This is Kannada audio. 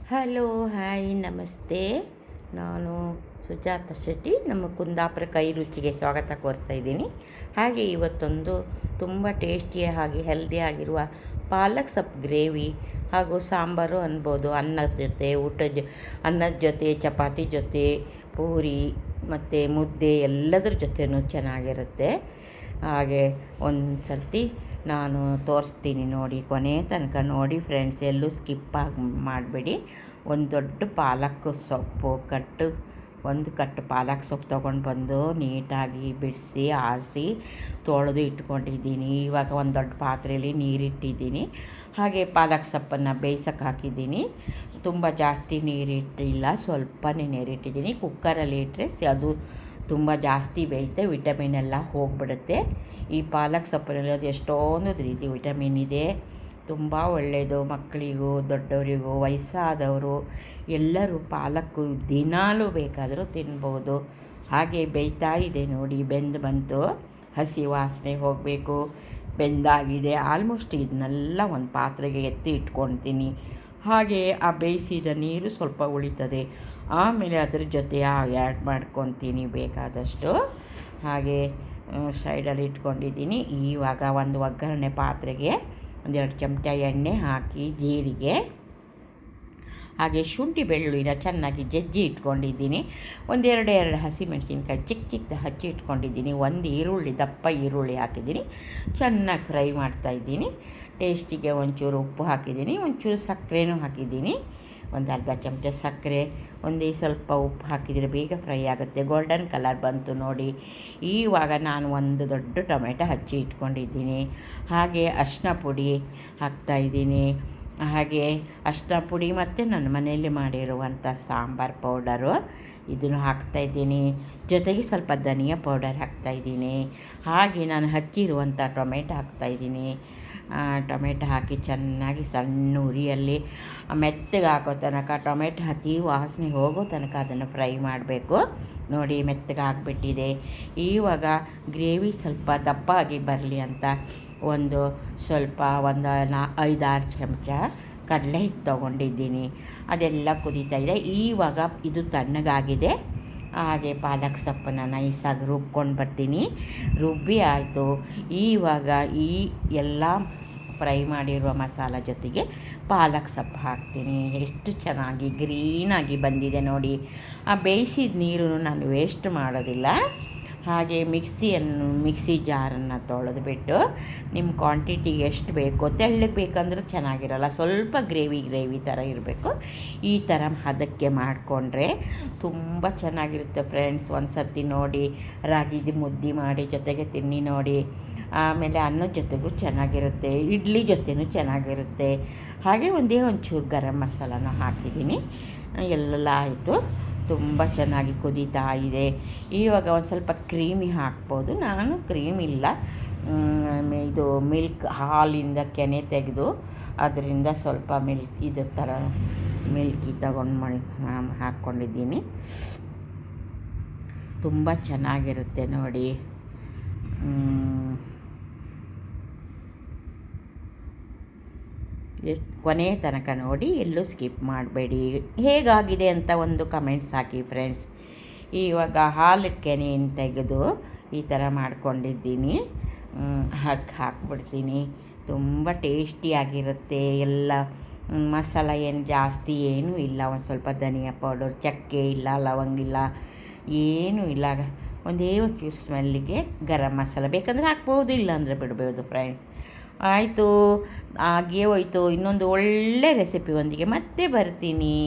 ಹಲೋ ಹಾಯ್ ನಮಸ್ತೆ. ನಾನು ಸುಜಾತ ಶೆಟ್ಟಿ. ನಮ್ಮ ಕುಂದಾಪುರ ಕೈ ರುಚಿಗೆ ಸ್ವಾಗತ ಕೋರ್ತಾ ಇದ್ದೀನಿ. ಹಾಗೆ ಇವತ್ತೊಂದು ತುಂಬ ಟೇಸ್ಟಿಯ ಹಾಗೆ ಹೆಲ್ದಿ ಆಗಿರುವ ಪಾಲಕ್ ಸೊಪ್ಪು ಗ್ರೇವಿ ಹಾಗೂ ಸಾಂಬಾರು ಅನ್ಬೋದು. ಅನ್ನದ ಜೊತೆ ಚಪಾತಿ ಜೊತೆ ಪೂರಿ ಮತ್ತು ಮುದ್ದೆ ಎಲ್ಲದರ ಜೊತೆನೂ ಚೆನ್ನಾಗಿರುತ್ತೆ. ಹಾಗೆ ಒಂದು ಸರ್ತಿ ನಾನು ತೋರಿಸ್ತೀನಿ ನೋಡಿ, ಕೊನೆ ತನಕ ನೋಡಿ ಫ್ರೆಂಡ್ಸ್, ಎಲ್ಲೂ ಸ್ಕಿಪ್ ಮಾಡಬೇಡಿ. ಒಂದು ದೊಡ್ಡ ಪಾಲಕ್ ಸೊಪ್ಪು ಒಂದು ಕಟ್ಟು ಪಾಲಕ್ ಸೊಪ್ಪು ತೊಗೊಂಡು ಬಂದು ನೀಟಾಗಿ ಬಿಡಿಸಿ ಆರಿಸಿ ತೊಳೆದು ಇಟ್ಕೊಂಡಿದ್ದೀನಿ. ಇವಾಗ ಒಂದು ದೊಡ್ಡ ಪಾತ್ರೆಯಲ್ಲಿ ನೀರಿಟ್ಟಿದ್ದೀನಿ. ಹಾಗೆ ಪಾಲಕ್ ಸೊಪ್ಪನ್ನು ಬೇಯಿಸೋಕೆ ಹಾಕಿದ್ದೀನಿ. ತುಂಬ ಜಾಸ್ತಿ ನೀರಿಟ್ಟಿಲ್ಲ, ಸ್ವಲ್ಪನೇ ನೀರಿಟ್ಟಿದ್ದೀನಿ. ಕುಕ್ಕರಲ್ಲಿ ಇಟ್ಟರೆ ಅದು ತುಂಬ ಜಾಸ್ತಿ ಬೇಯುತ್ತೆ, ವಿಟಮಿನ್ ಎಲ್ಲ ಹೋಗಿಬಿಡುತ್ತೆ. ಈ ಪಾಲಕ್ ಸೊಪ್ಪಿನಲ್ಲಿ ಅದು ಎಷ್ಟೊಂದು ರೀತಿ ವಿಟಮಿನ್ ಇದೆ, ತುಂಬ ಒಳ್ಳೆಯದು. ಮಕ್ಕಳಿಗೂ ದೊಡ್ಡವರಿಗೂ ವಯಸ್ಸಾದವರು ಎಲ್ಲರೂ ಪಾಲಕ್ಕು ದಿನಾಲೂ ಬೇಕಾದರೂ ತಿನ್ಬೋದು. ಹಾಗೆ ಬೇಯ್ತಾ ಇದೆ ನೋಡಿ, ಬೆಂದು ಬಂತು, ಹಸಿ ವಾಸನೆ ಹೋಗಬೇಕು. ಬೆಂದಾಗಿದೆ ಆಲ್ಮೋಸ್ಟ್. ಇದನ್ನೆಲ್ಲ ಒಂದು ಪಾತ್ರೆಗೆ ಎತ್ತಿ ಇಟ್ಕೊಳ್ತೀನಿ. ಹಾಗೆ ಆ ಬೇಯಿಸಿದ ನೀರು ಸ್ವಲ್ಪ ಉಳಿತದೆ, ಆಮೇಲೆ ಅದ್ರ ಜೊತೆ ಆ್ಯಡ್ ಮಾಡ್ಕೊತೀನಿ ಬೇಕಾದಷ್ಟು. ಹಾಗೆ ಸೈಡಲ್ಲಿ ಇಟ್ಕೊಂಡಿದ್ದೀನಿ. ಇವಾಗ ಒಂದು ಒಗ್ಗರಣೆ ಪಾತ್ರೆಗೆ 1-2 ಚಮಚ ಎಣ್ಣೆ ಹಾಕಿ, ಜೀರಿಗೆ ಹಾಗೆ ಶುಂಠಿ ಬೆಳ್ಳುಳ್ಳಿನ ಚೆನ್ನಾಗಿ ಜಜ್ಜಿ ಇಟ್ಕೊಂಡಿದ್ದೀನಿ. ಎರಡು ಹಸಿಮೆಣಸಿನ್ಕಾಯಿ ಚಿಕ್ಕದು ಹಚ್ಚಿ ಇಟ್ಕೊಂಡಿದ್ದೀನಿ. ಒಂದು ಈರುಳ್ಳಿ, ದಪ್ಪ ಈರುಳ್ಳಿ ಹಾಕಿದ್ದೀನಿ. ಚೆನ್ನಾಗಿ ಫ್ರೈ ಮಾಡ್ತಾಯಿದ್ದೀನಿ. ಟೇಸ್ಟಿಗೆ ಒಂಚೂರು ಉಪ್ಪು ಹಾಕಿದ್ದೀನಿ, ಒಂಚೂರು ಸಕ್ಕರೆನೂ ಹಾಕಿದ್ದೀನಿ. ಒಂದು ಅರ್ಧ ಚಮಚ ಸಕ್ಕರೆ, ಒಂದೇ ಸ್ವಲ್ಪ ಉಪ್ಪು ಹಾಕಿದರೆ ಬೇಗ ಫ್ರೈ ಆಗುತ್ತೆ. ಗೋಲ್ಡನ್ ಕಲರ್ ಬಂತು ನೋಡಿ. ಇವಾಗ ನಾನು ಒಂದು ದೊಡ್ಡ ಟೊಮೆಟೊ ಹಚ್ಚಿ ಇಟ್ಕೊಂಡಿದ್ದೀನಿ. ಹಾಗೆ ಅರಿಶಿನ ಪುಡಿ ಹಾಕ್ತಾಯಿದ್ದೀನಿ. ಹಾಗೆ ಅರಿಶಿನ ಪುಡಿ ಮತ್ತು ನನ್ನ ಮನೆಯಲ್ಲಿ ಮಾಡಿರುವಂಥ ಸಾಂಬಾರು ಪೌಡರು ಇದನ್ನು ಹಾಕ್ತಾಯಿದ್ದೀನಿ. ಜೊತೆಗೆ ಸ್ವಲ್ಪ ಧನಿಯಾ ಪೌಡರ್ ಹಾಕ್ತಾಯಿದ್ದೀನಿ. ಹಾಗೆ ನಾನು ಹಚ್ಚಿರುವಂಥ ಟೊಮೆಟೊ ಹಾಕ್ತಾಯಿದ್ದೀನಿ. ಟೊಮೆಟೊ ಹಾಕಿ ಚೆನ್ನಾಗಿ ಸಣ್ಣ ಉರಿಯಲ್ಲಿ ಮೆತ್ತಗೆ ಹಾಕೋ ತನಕ, ಟೊಮೆಟೊ ಹತ್ತಿ ವಾಸನೆ ಹೋಗೋ ತನಕ ಅದನ್ನು ಫ್ರೈ ಮಾಡಬೇಕು. ನೋಡಿ, ಮೆತ್ತಗೆ ಹಾಕ್ಬಿಟ್ಟಿದೆ. ಇವಾಗ ಗ್ರೇವಿ ಸ್ವಲ್ಪ ದಪ್ಪಾಗಿ ಬರಲಿ ಅಂತ ಒಂದು 5-6 ಚಮಚ ಕಡಲೆ ಹಿಟ್ಟು ತೊಗೊಂಡಿದ್ದೀನಿ. ಅದೆಲ್ಲ ಕುದೀತಾ ಇದೆ. ಇವಾಗ ಇದು ತಣ್ಣಗಾಗಿದೆ. ಹಾಗೆ ಪಾಲಕ್ ಸೊಪ್ಪನ್ನು ನೈಸಾಗಿ ರುಬ್ಕೊಂಡು ಬರ್ತೀನಿ. ರುಬ್ಬಿ ಆಯಿತು. ಇವಾಗ ಈ ಎಲ್ಲ ಫ್ರೈ ಮಾಡಿರುವ ಮಸಾಲ ಜೊತೆಗೆ ಪಾಲಕ್ ಸೊಪ್ಪು ಹಾಕ್ತೀನಿ. ಎಷ್ಟು ಚೆನ್ನಾಗಿ ಗ್ರೀನಾಗಿ ಬಂದಿದೆ ನೋಡಿ. ಆ ಬೇಯಿಸಿದ ನೀರು ನಾನು ವೇಸ್ಟ್ ಮಾಡೋದಿಲ್ಲ. ಹಾಗೆ ಮಿಕ್ಸಿ ಜಾರನ್ನು ತೊಳೆದ್ಬಿಟ್ಟು ನಿಮ್ಮ ಕ್ವಾಂಟಿಟಿಗೆ ಎಷ್ಟು ಬೇಕೋ, ತೆಳ್ಳಗೆ ಬೇಕಂದ್ರೆ ಚೆನ್ನಾಗಿರಲ್ಲ, ಸ್ವಲ್ಪ ಗ್ರೇವಿ ಥರ ಇರಬೇಕು. ಈ ಥರ ಹದಕ್ಕೆ ಮಾಡಿಕೊಂಡ್ರೆ ತುಂಬ ಚೆನ್ನಾಗಿರುತ್ತೆ ಫ್ರೆಂಡ್ಸ್. ಒಂದು ಸರ್ತಿ ನೋಡಿ, ರಾಗಿದು ಮುದ್ದೆ ಮಾಡಿ ಜೊತೆಗೆ ತಿನ್ನಿ ನೋಡಿ. ಆಮೇಲೆ ಅನ್ನದ ಜೊತೆಗೂ ಚೆನ್ನಾಗಿರುತ್ತೆ, ಇಡ್ಲಿ ಜೊತೆನೂ ಚೆನ್ನಾಗಿರುತ್ತೆ. ಹಾಗೆ ಒಂಚೂರು ಗರಂ ಮಸಾಲನ ಹಾಕಿದ್ದೀನಿ. ಎಲ್ಲ ಆಯಿತು. ತುಂಬ ಚೆನ್ನಾಗಿ ಕುದೀತಾ ಇದೆ. ಇವಾಗ ಒಂದು ಸ್ವಲ್ಪ ಕ್ರೀಮಿ ಹಾಕ್ಬೋದು. ನಾನು ಕ್ರೀಮ್ ಇಲ್ಲ, ಇದು ಮಿಲ್ಕ್ ಹಾಲಿಂದ ಕೆನೆ ತೆಗೆದು ಅದರಿಂದ ಸ್ವಲ್ಪ ಇದು ಥರ ಮಿಲ್ಕಿ ತಗೊಂಡು ಹಾಕ್ಕೊಂಡಿದ್ದೀನಿ. ತುಂಬ ಚೆನ್ನಾಗಿರುತ್ತೆ ನೋಡಿ. ಕೊನೆ ತನಕ ನೋಡಿ, ಎಲ್ಲೂ ಸ್ಕಿಪ್ ಮಾಡಬೇಡಿ. ಹೇಗಾಗಿದೆ ಅಂತ ಒಂದು ಕಮೆಂಟ್ಸ್ ಹಾಕಿ ಫ್ರೆಂಡ್ಸ್. ಇವಾಗ ಹಾಲು ಕೆನೆಯನ್ನು ತೆಗೆದು ಈ ಥರ ಮಾಡ್ಕೊಂಡಿದ್ದೀನಿ. ಹಾಕ್ಬಿಡ್ತೀನಿ. ತುಂಬ ಟೇಸ್ಟಿಯಾಗಿರುತ್ತೆ. ಎಲ್ಲ ಮಸಾಲ ಏನು ಜಾಸ್ತಿ ಏನೂ ಇಲ್ಲ. ಒಂದು ಸ್ವಲ್ಪ ಧನಿಯಾ ಪೌಡರ್, ಚಕ್ಕೆ ಇಲ್ಲ, ಲವಂಗ ಇಲ್ಲ, ಏನೂ ಇಲ್ಲ. ಒಂದೇ ಒಂಚೂರು ಸ್ಮೆಲ್ಲಿಗೆ ಗರಂ ಮಸಾಲ ಬೇಕಂದರೆ ಹಾಕ್ಬೋದು, ಇಲ್ಲ ಅಂದರೆ ಬಿಡ್ಬೋದು ಫ್ರೆಂಡ್ಸ್. ಆಯಿತು, ಹಾಗೇ ಹೋಯ್ತು. ಇನ್ನೊಂದು ಒಳ್ಳೆ ರೆಸಿಪಿ ಒಂದಿಗೆ ಮತ್ತೆ ಬರ್ತೀನಿ.